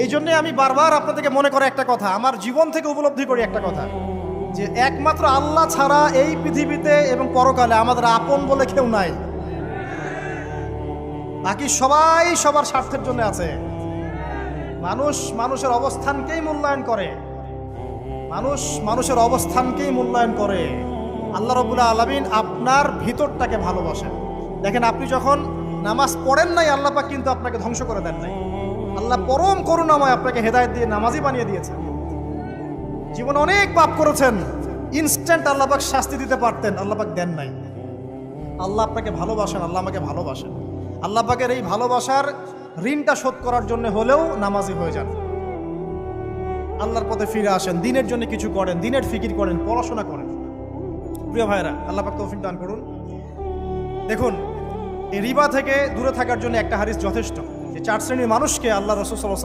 এই জন্যে আমি বারবার আপনাদেরকে মনে করে একটা কথা, আমার জীবন থেকে উপলব্ধি করি একটা কথা, যে একমাত্র আল্লাহ ছাড়া এই পৃথিবীতে এবং পরকালে আমাদের আপন বলে কেউ নাই। বাকি সবাই সবার স্বার্থের জন্য আছে। মানুষ মানুষের অবস্থানকেই মূল্যায়ন করে, মানুষ মানুষের অবস্থানকেই মূল্যায়ন করে। আল্লাহ রাব্বুল আলামিন আপনার ভিতরটাকে ভালোবাসেন। দেখেন, আপনি যখন নামাজ পড়েন নাই, আল্লাহ পাক কিন্তু আপনাকে ধ্বংস করে দেন নাই। আল্লাহ পরম করুণাময় আপনাকে হেদায়েত দিয়ে নামাজি বানিয়ে দিয়েছেন। জীবনে অনেক পাপ করেছেন, ইনস্ট্যান্ট আল্লাহ পাক শাস্তি দিতে পারতেন, আল্লাহ পাক দেন নাই। আল্লাহ আপনাকে ভালোবাসেন, আল্লাহ আমাকে ভালোবাসেন। আল্লাহ পাকের এই ভালোবাসার ঋণটা শোধ করার জন্য হলেও নামাজি হয়ে যান, আল্লাহর পথে ফিরে আসেন, দিনের জন্য কিছু করেন, দিনের ফিকির করেন, পড়াশোনা করেন। প্রিয় ভাইরা, আল্লাহ পাক তৌফিক দান করুন। দেখুন, এই রিবা থেকে দূরে থাকার জন্য একটা হাদিস যথেষ্ট, যে 4 শ্রেণীর মানুষকে আল্লাহ রাসূল সাল্লাল্লাহু